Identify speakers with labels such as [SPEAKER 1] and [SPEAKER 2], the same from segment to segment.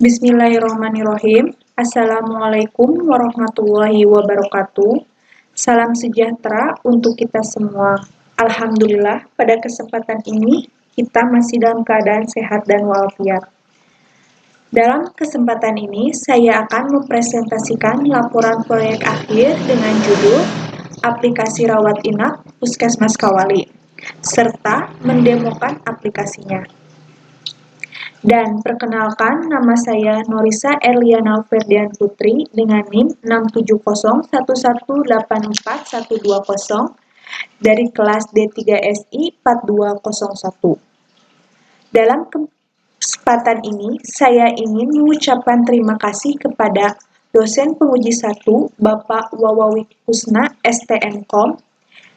[SPEAKER 1] Bismillahirrahmanirrahim. Assalamualaikum warahmatullahi wabarakatuh. Salam sejahtera untuk kita semua. Alhamdulillah, pada kesempatan ini kita masih dalam keadaan sehat dan walafiat. Dalam kesempatan ini, saya akan mempresentasikan laporan proyek akhir dengan judul Aplikasi Rawat Inap Puskesmas Kawali, serta mendemokan aplikasinya. Dan perkenalkan, nama saya Norisa Erliana Ferdian Putri dengan NIM 67011841120 dari kelas D3SI 4201. Dalam kesempatan ini, saya ingin mengucapkan terima kasih kepada dosen penguji 1, Bapak Wawawi Kusna, STMKOM,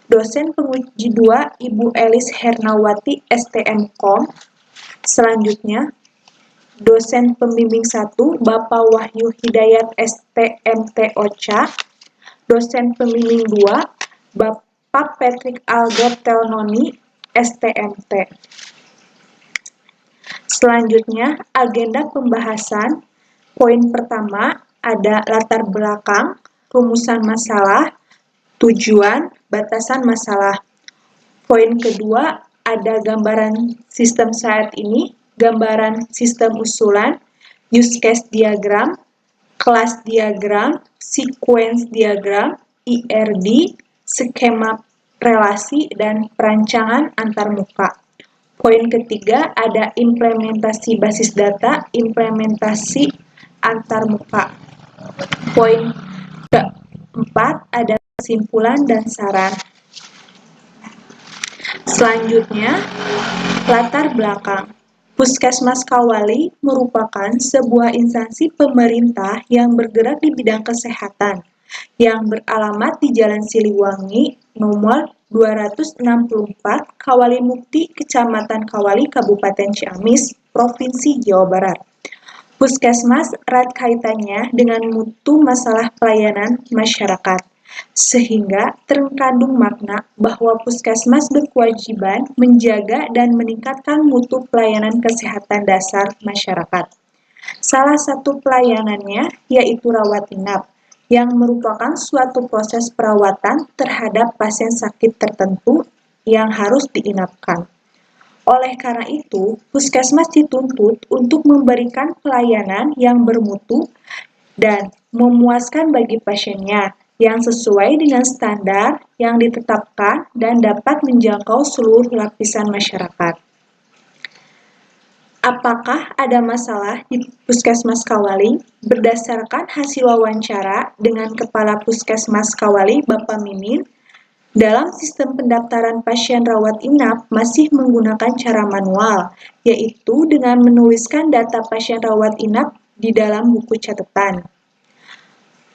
[SPEAKER 1] dosen penguji 2, Ibu Elis Hernawati, STMKOM. Selanjutnya, dosen pembimbing 1, Bapak Wahyu Hidayat, STMT OCA, dosen pembimbing 2, Bapak Patrick Albert Telnoni, STMT. Selanjutnya, agenda pembahasan. Poin pertama ada latar belakang, rumusan masalah, tujuan, batasan masalah. Poin kedua ada gambaran sistem saat ini, gambaran sistem usulan, use case diagram, kelas diagram, sequence diagram, IRD, skema relasi, dan perancangan antarmuka. Poin ketiga ada implementasi basis data, implementasi antarmuka. Poin keempat ada kesimpulan dan saran. Selanjutnya, latar belakang. Puskesmas Kawali merupakan sebuah instansi pemerintah yang bergerak di bidang kesehatan yang beralamat di Jalan Siliwangi, nomor 264, Kawali Mukti, Kecamatan Kawali, Kabupaten Ciamis, Provinsi Jawa Barat. Puskesmas erat kaitannya dengan mutu masalah pelayanan masyarakat, sehingga terkandung makna bahwa puskesmas berkewajiban menjaga dan meningkatkan mutu pelayanan kesehatan dasar masyarakat. Salah satu pelayanannya yaitu rawat inap, yang merupakan suatu proses perawatan terhadap pasien sakit tertentu yang harus diinapkan. Oleh karena itu, puskesmas dituntut untuk memberikan pelayanan yang bermutu dan memuaskan bagi pasiennya, yang sesuai dengan standar yang ditetapkan dan dapat menjangkau seluruh lapisan masyarakat. Apakah ada masalah di Puskesmas Kawali? Berdasarkan hasil wawancara dengan Kepala Puskesmas Kawali, Bapak Mimin, dalam sistem pendaftaran pasien rawat inap masih menggunakan cara manual, yaitu dengan menuliskan data pasien rawat inap di dalam buku catatan.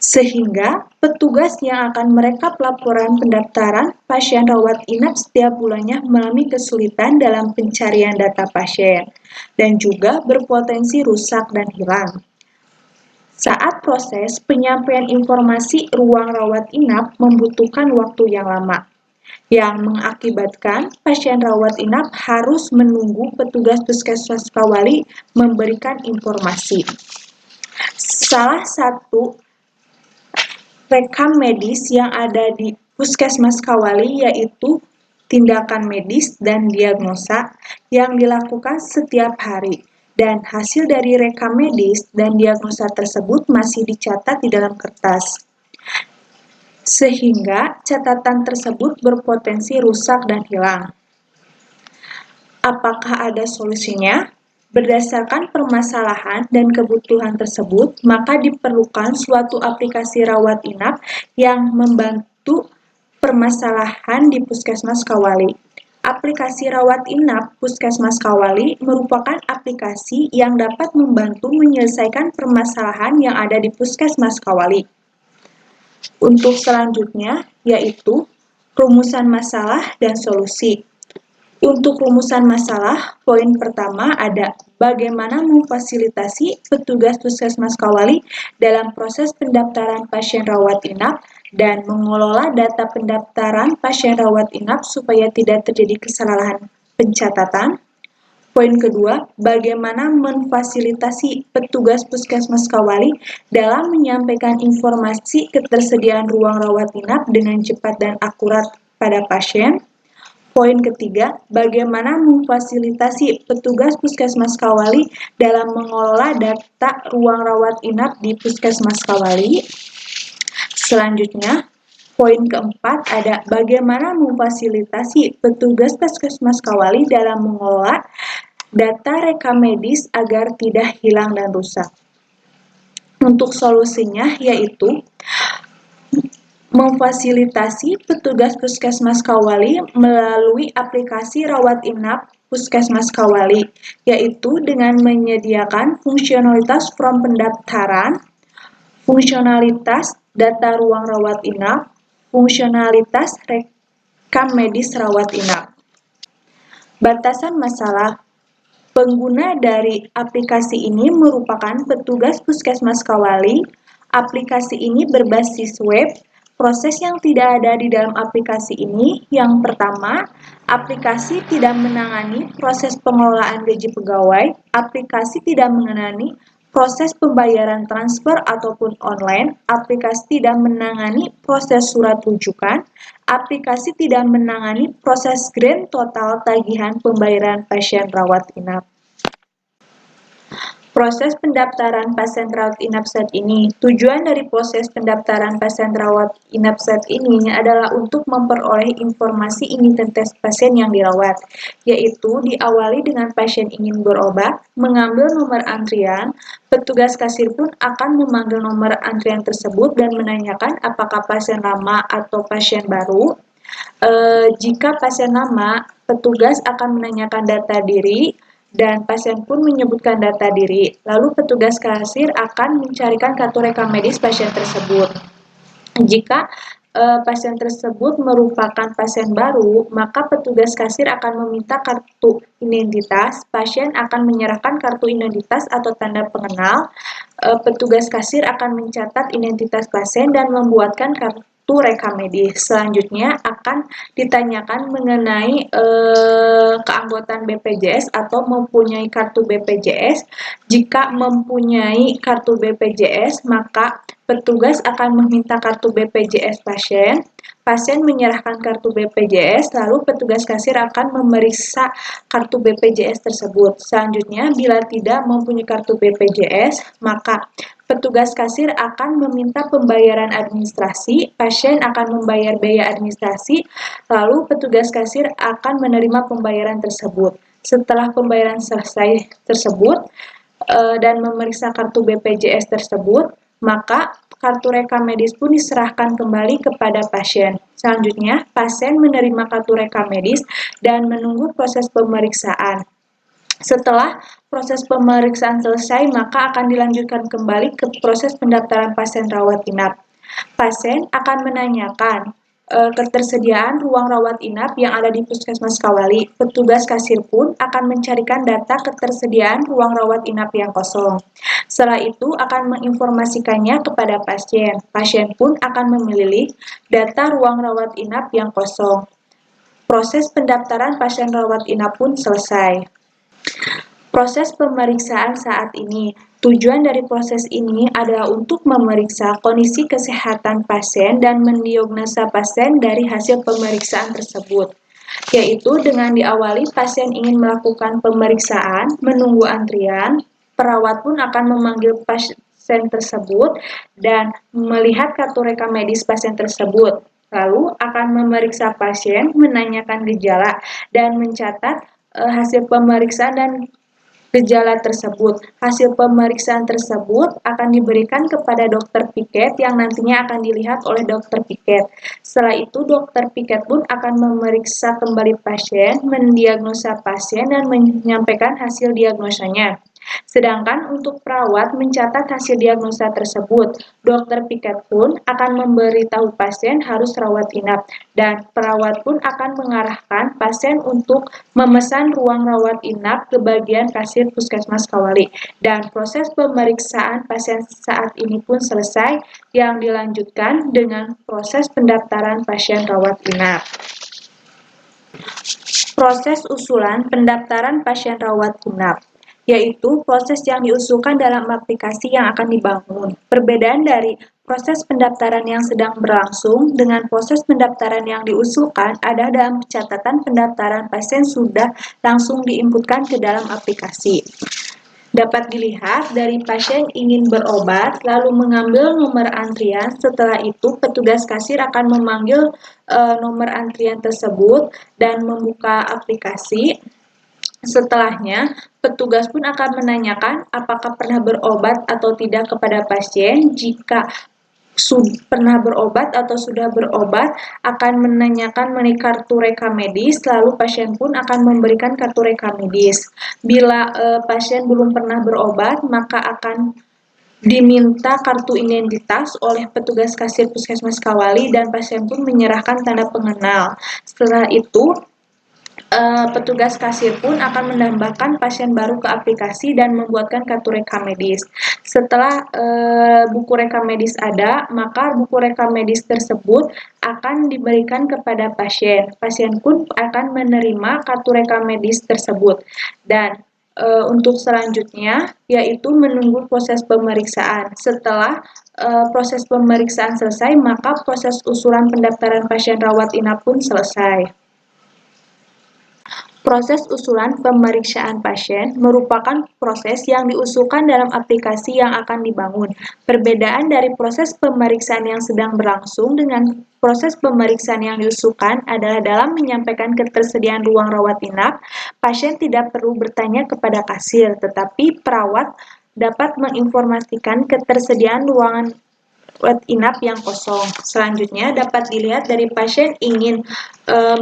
[SPEAKER 1] Sehingga petugas yang akan merekap laporan pendaftaran pasien rawat inap setiap bulannya mengalami kesulitan dalam pencarian data pasien dan juga berpotensi rusak dan hilang. Saat proses penyampaian informasi ruang rawat inap membutuhkan waktu yang lama, yang mengakibatkan pasien rawat inap harus menunggu petugas Puskesmas Kawali memberikan informasi. Salah satu rekam medis yang ada di Puskesmas Kawali yaitu tindakan medis dan diagnosa yang dilakukan setiap hari. Dan hasil dari rekam medis dan diagnosa tersebut masih dicatat di dalam kertas. Sehingga catatan tersebut berpotensi rusak dan hilang. Apakah ada solusinya? Berdasarkan permasalahan dan kebutuhan tersebut, maka diperlukan suatu aplikasi rawat inap yang membantu permasalahan di Puskesmas Kawali. Aplikasi rawat inap Puskesmas Kawali merupakan aplikasi yang dapat membantu menyelesaikan permasalahan yang ada di Puskesmas Kawali. Untuk selanjutnya, yaitu rumusan masalah dan solusi. Untuk rumusan masalah, poin pertama ada bagaimana memfasilitasi petugas Puskesmas Kawali dalam proses pendaftaran pasien rawat inap dan mengelola data pendaftaran pasien rawat inap supaya tidak terjadi kesalahan pencatatan. Poin kedua, bagaimana memfasilitasi petugas Puskesmas Kawali dalam menyampaikan informasi ketersediaan ruang rawat inap dengan cepat dan akurat pada pasien. Poin ketiga, bagaimana memfasilitasi petugas Puskesmas Kawali dalam mengelola data ruang rawat inap di Puskesmas Kawali. Selanjutnya, poin keempat ada bagaimana memfasilitasi petugas Puskesmas Kawali dalam mengelola data rekam medis agar tidak hilang dan rusak. Untuk solusinya yaitu memfasilitasi petugas Puskesmas Kawali melalui aplikasi rawat inap Puskesmas Kawali, yaitu dengan menyediakan fungsionalitas form pendaftaran, fungsionalitas data ruang rawat inap, fungsionalitas rekam medis rawat inap. Batasan masalah. Pengguna dari aplikasi ini merupakan petugas Puskesmas Kawali. Aplikasi ini berbasis web. Proses yang tidak ada di dalam aplikasi ini, yang pertama, aplikasi tidak menangani proses pengelolaan gaji pegawai, aplikasi tidak mengenani proses pembayaran transfer ataupun online, aplikasi tidak menangani proses surat rujukan, aplikasi tidak menangani proses grand total tagihan pembayaran pasien rawat inap. Proses pendaftaran pasien rawat inap saat ini. Tujuan dari proses pendaftaran pasien rawat inap saat ini adalah untuk memperoleh informasi identitas pasien yang dirawat, yaitu diawali dengan pasien ingin berobat, mengambil nomor antrian, petugas kasir pun akan memanggil nomor antrian tersebut dan menanyakan apakah pasien lama atau pasien baru. Jika pasien lama, petugas akan menanyakan data diri, dan pasien pun menyebutkan data diri. Lalu petugas kasir akan mencarikan kartu rekam medis pasien tersebut. Jika pasien tersebut merupakan pasien baru, maka petugas kasir akan meminta kartu identitas. Pasien akan menyerahkan kartu identitas atau tanda pengenal. Petugas kasir akan mencatat identitas pasien dan membuatkan kartu rekam medis. Selanjutnya akan ditanyakan mengenai keanggotaan BPJS atau mempunyai kartu BPJS. Jika mempunyai kartu BPJS, maka petugas akan meminta kartu BPJS pasien. Pasien menyerahkan kartu BPJS, lalu petugas kasir akan memeriksa kartu BPJS tersebut. Selanjutnya, bila tidak mempunyai kartu BPJS, maka petugas kasir akan meminta pembayaran administrasi, pasien akan membayar biaya administrasi, lalu petugas kasir akan menerima pembayaran tersebut. Setelah pembayaran selesai tersebut dan memeriksa kartu BPJS tersebut, maka kartu rekam medis pun diserahkan kembali kepada pasien. Selanjutnya, pasien menerima kartu rekam medis dan menunggu proses pemeriksaan. Setelah proses pemeriksaan selesai, maka akan dilanjutkan kembali ke proses pendaftaran pasien rawat inap. Pasien akan menanyakan ketersediaan ruang rawat inap yang ada di Puskesmas Kawali. Petugas kasir pun akan mencarikan data ketersediaan ruang rawat inap yang kosong. Setelah itu akan menginformasikannya kepada pasien. Pasien pun akan memilih data ruang rawat inap yang kosong. Proses pendaftaran pasien rawat inap pun selesai. Proses pemeriksaan saat ini. Tujuan dari proses ini adalah untuk memeriksa kondisi kesehatan pasien dan mendiagnosa pasien dari hasil pemeriksaan tersebut, yaitu dengan diawali pasien ingin melakukan pemeriksaan, menunggu antrian, perawat pun akan memanggil pasien tersebut dan melihat kartu rekam medis pasien tersebut. Lalu akan memeriksa pasien, menanyakan gejala, dan mencatat hasil pemeriksaan dan gejala tersebut. Hasil pemeriksaan tersebut akan diberikan kepada dokter piket yang nantinya akan dilihat oleh dokter piket. Setelah itu dokter piket pun akan memeriksa kembali pasien, mendiagnosa pasien dan menyampaikan hasil diagnosanya. Sedangkan untuk perawat mencatat hasil diagnosa tersebut, dokter piket pun akan memberitahu pasien harus rawat inap dan perawat pun akan mengarahkan pasien untuk memesan ruang rawat inap ke bagian kasir Puskesmas Kawali. Dan proses pemeriksaan pasien saat ini pun selesai, yang dilanjutkan dengan proses pendaftaran pasien rawat inap. Proses usulan pendaftaran pasien rawat inap, yaitu proses yang diusulkan dalam aplikasi yang akan dibangun. Perbedaan dari proses pendaftaran yang sedang berlangsung dengan proses pendaftaran yang diusulkan adalah dalam catatan pendaftaran pasien sudah langsung diinputkan ke dalam aplikasi. Dapat dilihat dari pasien ingin berobat, lalu mengambil nomor antrian. Setelah itu, petugas kasir akan memanggil nomor antrian tersebut dan membuka aplikasi. Setelahnya, petugas pun akan menanyakan apakah pernah berobat atau tidak kepada pasien. Jika pernah berobat atau sudah berobat, akan menanyakan mengenai kartu rekam medis, lalu pasien pun akan memberikan kartu rekam medis. Bila pasien belum pernah berobat, maka akan diminta kartu identitas oleh petugas kasir Puskesmas Kawali dan pasien pun menyerahkan tanda pengenal. Setelah itu, petugas kasir pun akan menambahkan pasien baru ke aplikasi dan membuatkan kartu rekam medis. Setelah buku rekam medis ada, maka buku rekam medis tersebut akan diberikan kepada pasien. Pasien pun akan menerima kartu rekam medis tersebut. Dan untuk selanjutnya yaitu menunggu proses pemeriksaan. Setelah proses pemeriksaan selesai, maka proses usulan pendaftaran pasien rawat inap pun selesai. Proses usulan pemeriksaan pasien merupakan proses yang diusulkan dalam aplikasi yang akan dibangun. Perbedaan dari proses pemeriksaan yang sedang berlangsung dengan proses pemeriksaan yang diusulkan adalah dalam menyampaikan ketersediaan ruang rawat inap, pasien tidak perlu bertanya kepada kasir, tetapi perawat dapat menginformasikan ketersediaan ruangan rawat inap yang kosong. Selanjutnya dapat dilihat dari pasien ingin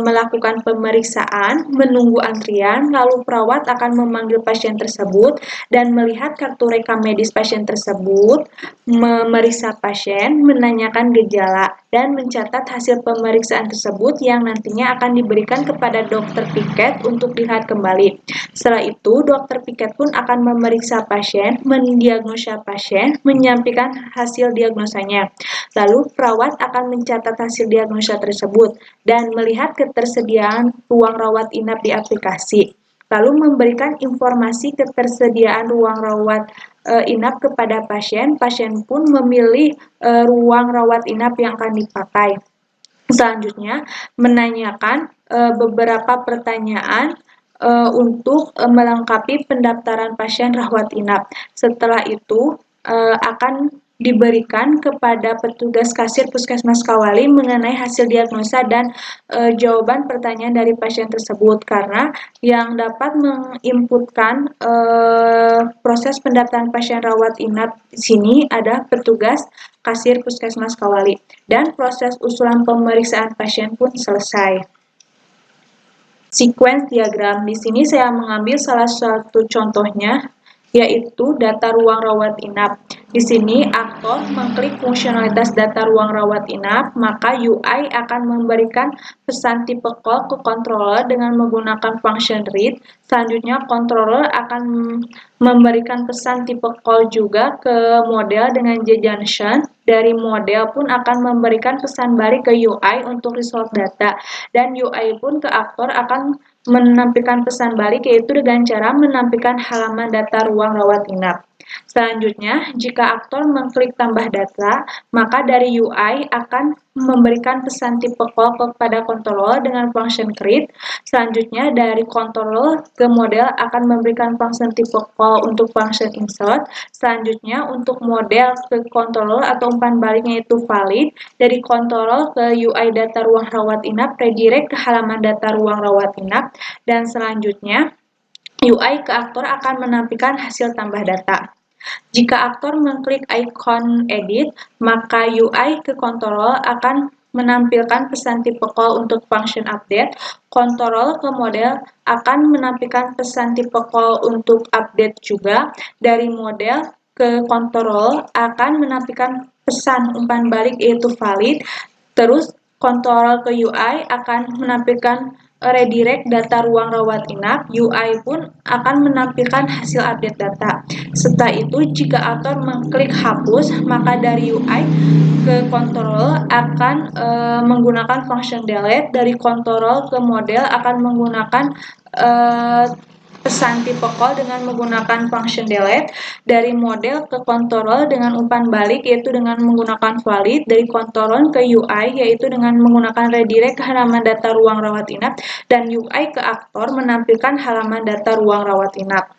[SPEAKER 1] melakukan pemeriksaan, menunggu antrian, lalu perawat akan memanggil pasien tersebut dan melihat kartu rekam medis pasien tersebut, memeriksa pasien, menanyakan gejala, dan mencatat hasil pemeriksaan tersebut yang nantinya akan diberikan kepada dokter piket untuk dilihat kembali. Setelah itu, dokter piket pun akan memeriksa pasien, mendiagnosa pasien, menyampaikan hasil diagnosanya. Lalu, perawat akan mencatat hasil diagnosa tersebut dan melihat ketersediaan ruang rawat inap di aplikasi. Lalu memberikan informasi ketersediaan ruang rawat inap kepada pasien. Pasien pun memilih ruang rawat inap yang akan dipakai. Selanjutnya, menanyakan beberapa pertanyaan untuk melengkapi pendaftaran pasien rawat inap. Setelah itu akan diberikan kepada petugas kasir Puskesmas Kawali mengenai hasil diagnosa dan jawaban pertanyaan dari pasien tersebut, karena yang dapat menginputkan proses pendaftaran pasien rawat inap di sini ada petugas kasir Puskesmas Kawali, dan proses usulan pemeriksaan pasien pun selesai. Sequence diagram. Di sini saya mengambil salah satu contohnya, yaitu data ruang rawat inap. Di sini aktor mengklik fungsionalitas data ruang rawat inap, maka UI akan memberikan pesan tipe call ke controller dengan menggunakan function read. Selanjutnya controller akan memberikan pesan tipe call juga ke model dengan JJunction. Dari model pun akan memberikan pesan balik ke UI untuk resolve data, dan UI pun ke aktor akan menampilkan pesan balik, yaitu dengan cara menampilkan halaman data ruang rawat inap. Selanjutnya, jika aktor mengklik tambah data, maka dari UI akan memberikan pesan tipe call kepada controller dengan function create. Selanjutnya, dari controller ke model akan memberikan function tipe call untuk function insert. Selanjutnya, untuk model ke controller atau umpan baliknya itu valid. Dari controller ke UI data ruang rawat inap, redirect ke halaman data ruang rawat inap. Dan selanjutnya, UI ke aktor akan menampilkan hasil tambah data. Jika aktor mengklik ikon edit, maka UI ke controller akan menampilkan pesan tipe call untuk function update. Controller ke model akan menampilkan pesan tipe call untuk update juga. Dari model ke controller akan menampilkan pesan umpan balik yaitu valid. Terus controller ke UI akan menampilkan redirect data ruang rawat inap, UI pun akan menampilkan hasil update data. Setelah itu, jika author mengklik hapus, maka dari UI ke kontrol akan menggunakan function delete, dari kontrol ke model akan menggunakan pesan tipe call dengan menggunakan function delete, dari model ke kontrol dengan umpan balik yaitu dengan menggunakan valid, dari kontrol ke UI yaitu dengan menggunakan redirect ke halaman data ruang rawat inap, dan UI ke aktor menampilkan halaman data ruang rawat inap.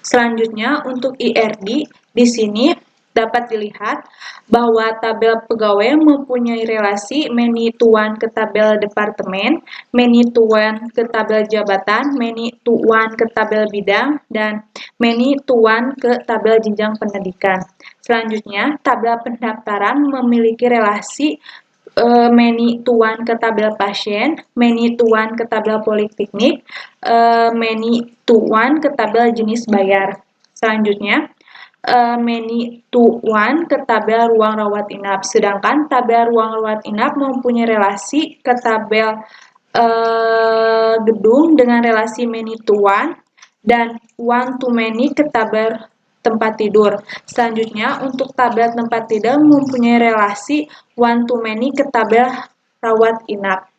[SPEAKER 1] Selanjutnya untuk IRD di sini dapat dilihat bahwa tabel pegawai mempunyai relasi many to one ke tabel departemen, many to one ke tabel jabatan, many to one ke tabel bidang, dan many to one ke tabel jenjang pendidikan. Selanjutnya, tabel pendaftaran memiliki relasi many to one ke tabel pasien, many to one ke tabel politeknik, many to one ke tabel jenis bayar. Selanjutnya, many to one ke tabel ruang rawat inap. Sedangkan tabel ruang rawat inap mempunyai relasi ke tabel gedung dengan relasi many to one dan one to many ke tabel tempat tidur. Selanjutnya, untuk tabel tempat tidur mempunyai relasi one to many ke tabel rawat inap.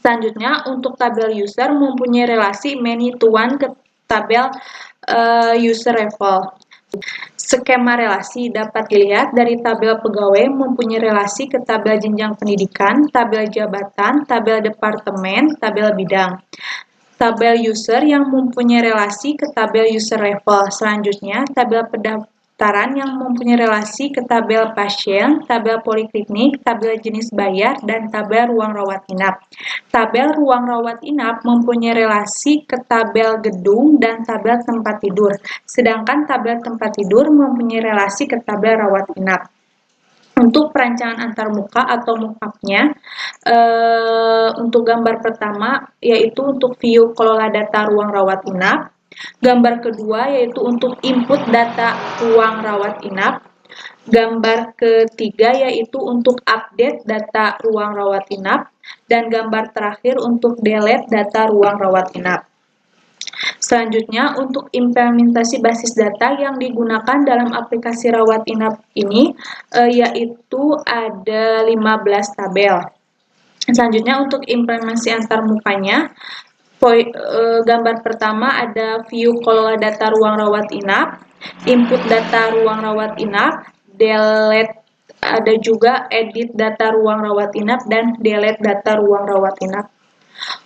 [SPEAKER 1] Selanjutnya, untuk tabel user mempunyai relasi many to one ke tabel user level. Skema relasi dapat dilihat dari tabel pegawai mempunyai relasi ke tabel jenjang pendidikan, tabel jabatan, tabel departemen, tabel bidang. Tabel user yang mempunyai relasi ke tabel user level. Selanjutnya, tabel pendaftaran yang mempunyai relasi ke tabel pasien, tabel poliklinik, tabel jenis bayar, dan tabel ruang rawat inap. Tabel ruang rawat inap mempunyai relasi ke tabel gedung dan tabel tempat tidur, sedangkan tabel tempat tidur mempunyai relasi ke tabel rawat inap. Untuk perancangan antarmuka atau mock-up-nya, untuk gambar pertama yaitu untuk view kelola data ruang rawat inap. Gambar kedua yaitu untuk input data ruang rawat inap. Gambar ketiga yaitu untuk update data ruang rawat inap. Dan gambar terakhir untuk delete data ruang rawat inap. Selanjutnya, untuk implementasi basis data yang digunakan dalam aplikasi rawat inap ini yaitu ada 15 tabel. Selanjutnya, untuk implementasi antarmukanya, gambar pertama ada view kelola data ruang rawat inap, input data ruang rawat inap, delete, ada juga edit data ruang rawat inap, dan delete data ruang rawat inap.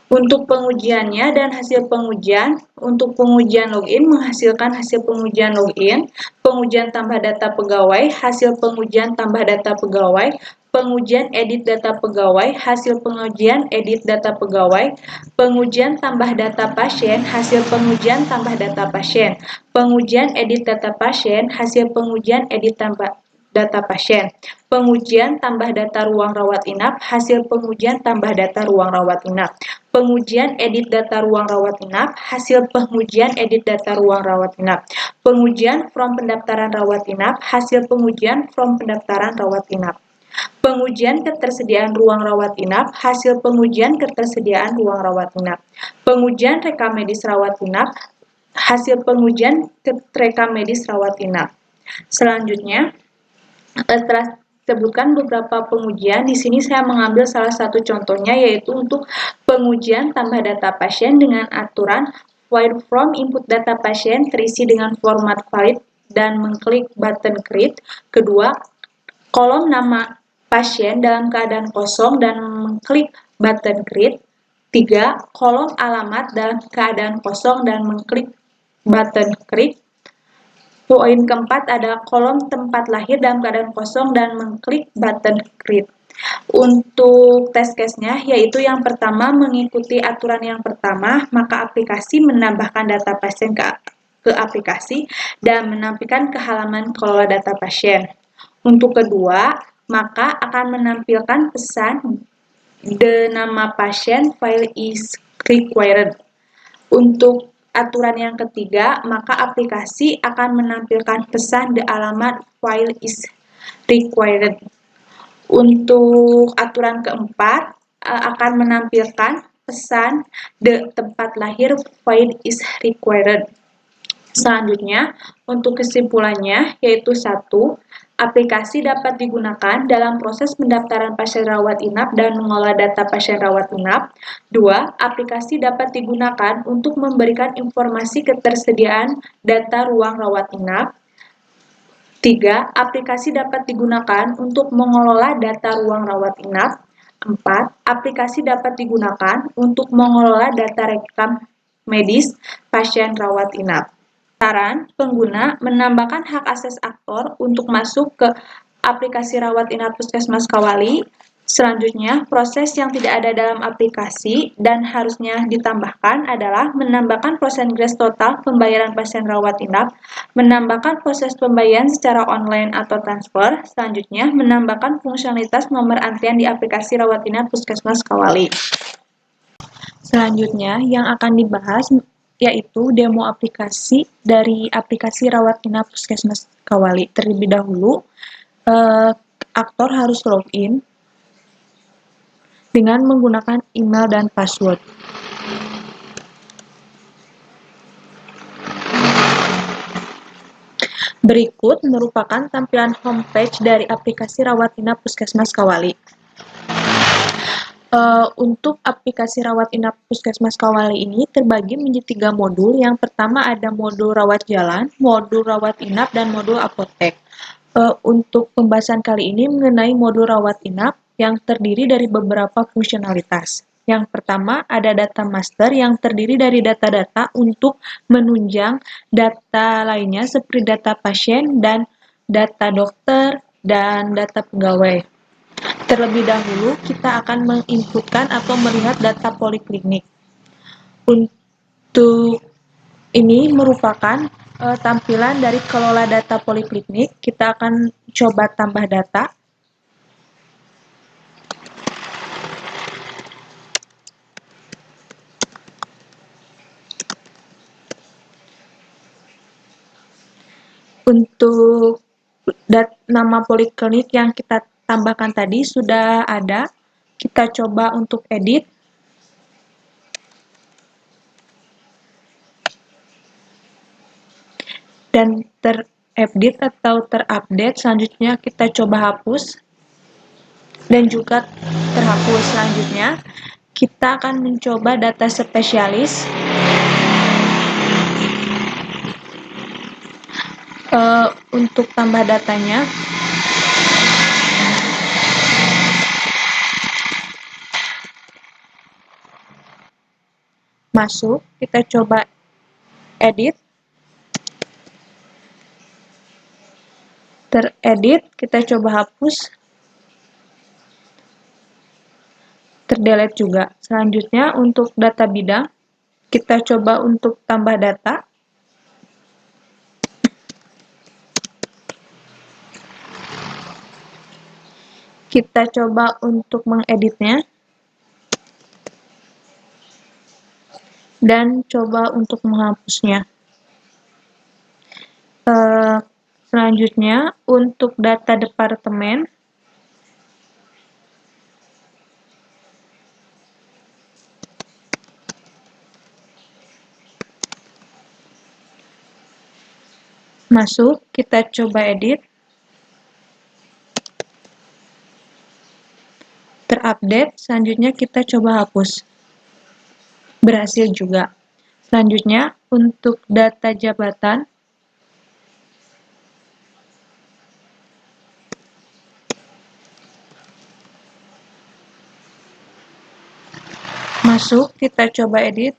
[SPEAKER 1] Untuk pengujiannya dan hasil pengujian, untuk pengujian login menghasilkan hasil pengujian login, pengujian tambah data pegawai, hasil pengujian tambah data pegawai, pengujian edit data pegawai, hasil pengujian edit data pegawai, pengujian tambah data pasien, hasil pengujian tambah data pasien, pengujian edit data pasien, hasil pengujian edit tambah data pasien, pengujian tambah data ruang rawat inap, hasil pengujian tambah data ruang rawat inap, pengujian edit data ruang rawat inap, hasil pengujian edit data ruang rawat inap, pengujian form pendaftaran rawat inap, hasil pengujian form pendaftaran rawat inap, pengujian ketersediaan ruang rawat inap, hasil pengujian ketersediaan ruang rawat inap, pengujian rekam medis rawat inap, hasil pengujian rekam medis rawat inap. Selanjutnya, setelah sebutkan beberapa pengujian, di sini saya mengambil salah satu contohnya yaitu untuk pengujian tambah data pasien dengan aturan void form input data pasien terisi dengan format valid dan mengklik button create. Kedua, kolom nama pasien dalam keadaan kosong dan mengklik button create. Tiga, kolom alamat dalam keadaan kosong dan mengklik button create. Poin keempat ada kolom tempat lahir dalam keadaan kosong dan mengklik button create. Untuk test case-nya, yaitu yang pertama mengikuti aturan yang pertama, maka aplikasi menambahkan data pasien ke aplikasi dan menampilkan ke halaman kelola data pasien. Untuk kedua, maka akan menampilkan pesan the nama pasien file is required. Untuk aturan yang ketiga, maka aplikasi akan menampilkan pesan the alamat file is required. Untuk aturan keempat, akan menampilkan pesan tempat lahir void is required. Selanjutnya, untuk kesimpulannya yaitu 1. Aplikasi dapat digunakan dalam proses pendaftaran pasien rawat inap dan mengolah data pasien rawat inap. 2. Aplikasi dapat digunakan untuk memberikan informasi ketersediaan data ruang rawat inap. 3. Aplikasi dapat digunakan untuk mengelola data ruang rawat inap. 4. Aplikasi dapat digunakan untuk mengelola data rekam medis pasien rawat inap. Saran, pengguna menambahkan hak akses aktor untuk masuk ke aplikasi rawat inap Puskesmas Kawali. Selanjutnya, proses yang tidak ada dalam aplikasi dan harusnya ditambahkan adalah menambahkan prosentase total pembayaran pasien rawat inap, menambahkan proses pembayaran secara online atau transfer. Selanjutnya, menambahkan fungsionalitas nomor antrian di aplikasi rawat inap Puskesmas Kawali. Selanjutnya, yang akan dibahas yaitu demo aplikasi dari aplikasi rawat inap Puskesmas Kawali. Terlebih dahulu, aktor harus login dengan menggunakan email dan password. Berikut merupakan tampilan homepage dari aplikasi rawat inap Puskesmas Kawali. Untuk aplikasi rawat inap Puskesmas Kawali ini terbagi menjadi 3 modul. Yang pertama ada modul rawat jalan, modul rawat inap, dan modul apotek. Untuk pembahasan kali ini mengenai modul rawat inap yang terdiri dari beberapa fungsionalitas. Yang pertama ada data master yang terdiri dari data-data untuk menunjang data lainnya seperti data pasien dan data dokter dan data pegawai. Terlebih dahulu, kita akan menginputkan atau melihat data poliklinik. Untuk ini merupakan tampilan dari kelola data poliklinik. Kita akan coba tambah data. Untuk nama poliklinik yang kita tambahkan tadi sudah ada. Kita coba untuk edit. Dan terupdate atau terupdate. Selanjutnya kita coba hapus. Dan juga terhapus. Selanjutnya kita akan mencoba data spesialis. Untuk tambah datanya, masuk, kita coba edit, teredit, kita coba hapus, terdelete juga. Selanjutnya untuk data bidang, kita coba untuk tambah data. Kita coba untuk mengeditnya. Dan coba untuk menghapusnya. Selanjutnya, untuk data departemen, masuk, kita coba edit, terupdate, selanjutnya kita coba hapus. Berhasil juga. Selanjutnya, untuk data jabatan, masuk, kita coba edit,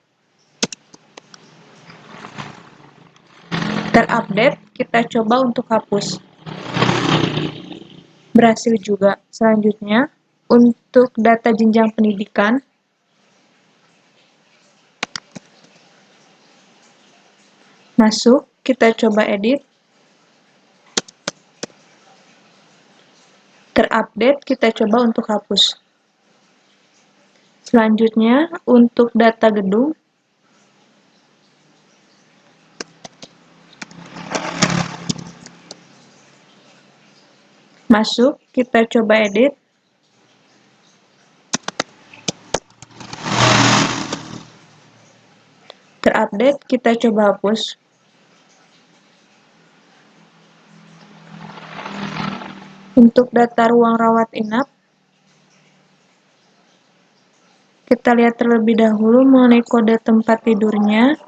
[SPEAKER 1] terupdate, kita coba untuk hapus. Berhasil juga. Selanjutnya, untuk data jenjang pendidikan, masuk, kita coba edit, terupdate, kita coba untuk hapus. Selanjutnya, untuk data gedung, masuk, kita coba edit, update, kita coba hapus. Untuk data ruang rawat inap, kita lihat terlebih dahulu mengenai kode tempat tidurnya.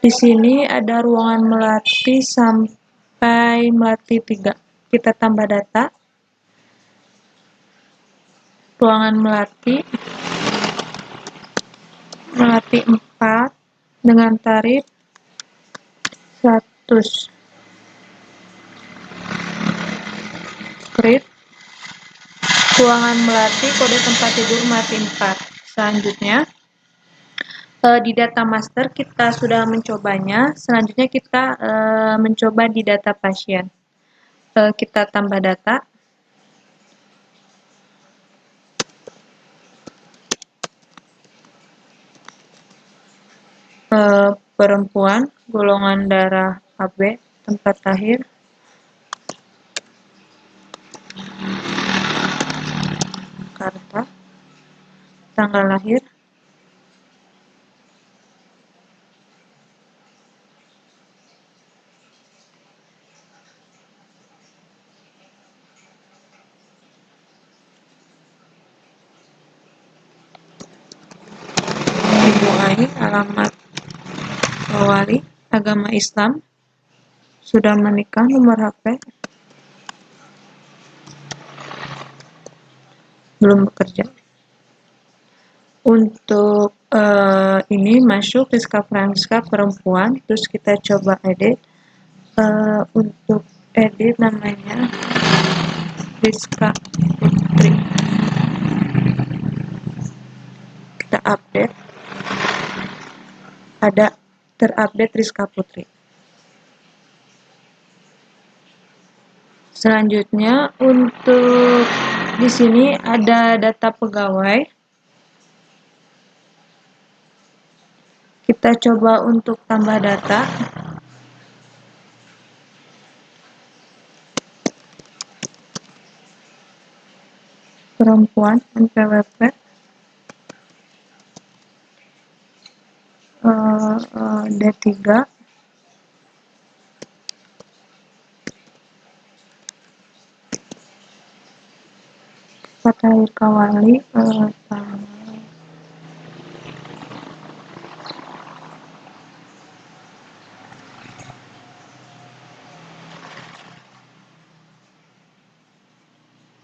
[SPEAKER 1] Di sini ada ruangan Melati sampai Melati 3. Kita tambah data. Ruangan Melati 4 dengan tarif 100. Script. Ruangan Melati, kode tempat tidur Melati 4. Selanjutnya, di data master kita sudah mencobanya. Selanjutnya kita mencoba di data pasien. Kita tambah data. Perempuan, golongan darah AB, tempat lahir, Jakarta, tanggal lahir, Ibu Ai, alamat Wali, agama Islam, sudah menikah, nomor HP, belum bekerja. Untuk ini masuk Rizka Franska perempuan, terus kita coba edit. Untuk edit namanya Rizka Putri. Kita update. Ada terupdate Rizka Putri. Selanjutnya untuk di sini ada data pegawai. Kita coba untuk tambah data. Perempuan NPWP. D3. Fatahir Kawali,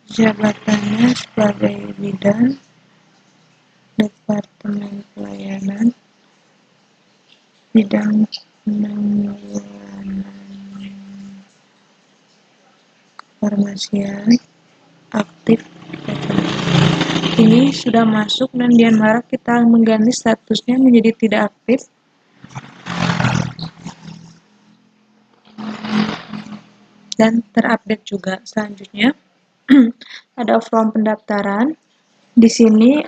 [SPEAKER 1] jabatannya sebagai bidan Departemen Pelayanan bidang penanggulangan kefarmasian aktif. Ini sudah masuk dan Dian Mara kita mengganti statusnya menjadi tidak aktif. Dan terupdate juga. Selanjutnya ada form pendaftaran. Di sini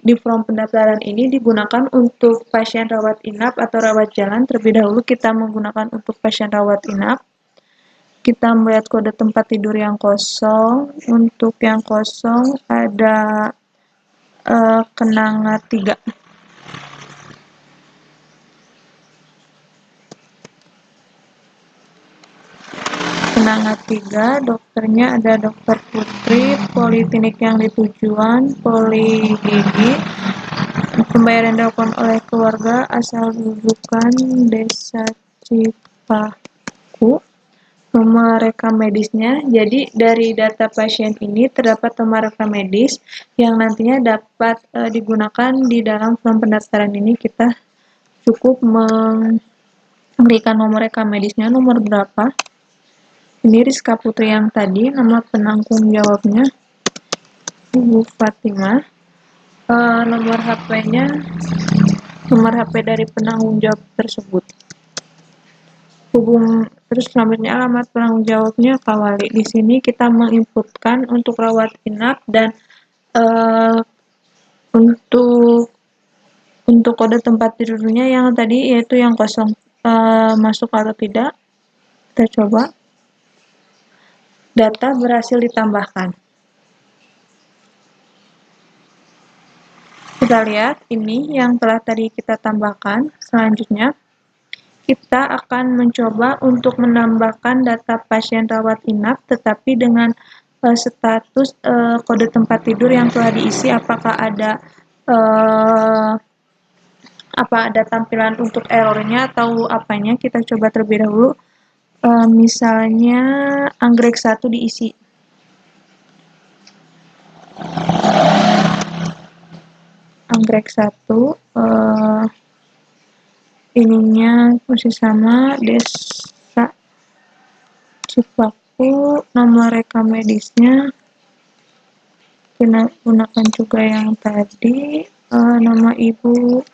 [SPEAKER 1] di form pendaftaran ini digunakan untuk pasien rawat inap atau rawat jalan. Terlebih dahulu kita menggunakan untuk pasien rawat inap. Kita melihat kode tempat tidur yang kosong. Untuk yang kosong ada Kenanga 3. Kenanga 3, dokternya ada Dokter Putri, poliklinik yang ditujuan, poli gigi. Pembayaran dilakukan oleh keluarga, asal rujukan Desa Cipaku. Nomor rekam medisnya, jadi dari data pasien ini terdapat nomor rekam medis yang nantinya dapat digunakan di dalam form pendaftaran ini. Kita cukup memberikan nomor rekam medisnya, nomor berapa. Ini Rizka Putri yang tadi, nama penanggung jawabnya Ibu Fatimah. Nomor HP-nya, nomor HP dari penanggung jawab tersebut. Terus selanjutnya alamat penanggung jawabnya Kawali. Di sini kita menginputkan untuk rawat inap dan untuk kode tempat tidurnya yang tadi yaitu yang kosong, masuk atau tidak. Kita coba. Data berhasil ditambahkan. Kita Kita lihat ini yang telah tadi kita tambahkan. Selanjutnya, kita akan mencoba untuk menambahkan data pasien rawat inap, tetapi dengan status kode tempat tidur yang telah diisi, apakah ada tampilan untuk errornya atau apanya. Kita coba terlebih dahulu. Misalnya anggrek 1 diisi. Anggrek 1 ininya masih sama, Desa Cipaku, nomor rekam medisnya kita gunakan juga yang tadi, nama Ibu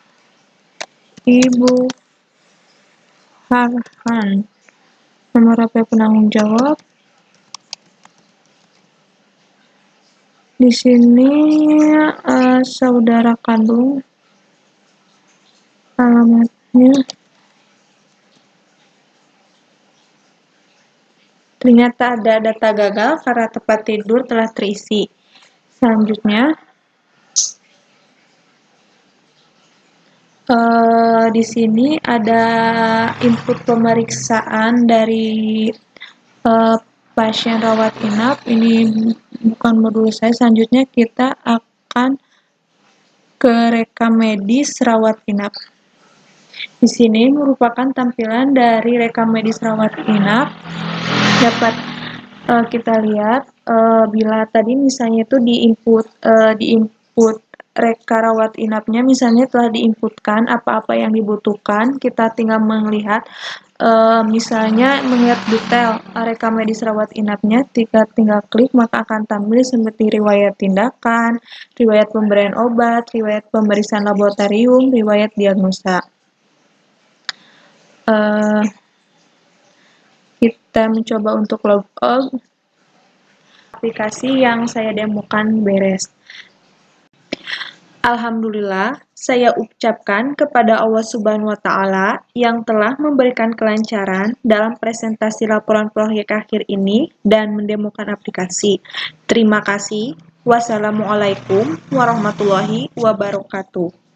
[SPEAKER 1] Farhan, nomor HP penanggung jawab. Di sini saudara kandung, alamatnya. Ternyata ada data gagal karena tempat tidur telah terisi. Selanjutnya, di sini ada input pemeriksaan dari pasien rawat inap. Ini bukan modul saya. Selanjutnya kita akan ke rekam medis rawat inap. Di sini merupakan tampilan dari rekam medis rawat inap. Dapat kita lihat bila tadi misalnya itu di input reka rawat inapnya misalnya telah diinputkan apa-apa yang dibutuhkan, kita tinggal melihat misalnya melihat detail rekam medis rawat inapnya, tinggal klik maka akan tampil seperti riwayat tindakan, riwayat pemberian obat, riwayat pemeriksaan laboratorium, riwayat diagnosa. Kita mencoba untuk logout. Aplikasi yang saya demokan beres. Alhamdulillah, saya ucapkan kepada Allah Subhanahu wa Ta'ala yang telah memberikan kelancaran dalam presentasi laporan proyek akhir ini dan mendemokan aplikasi. Terima kasih. Wassalamualaikum warahmatullahi wabarakatuh.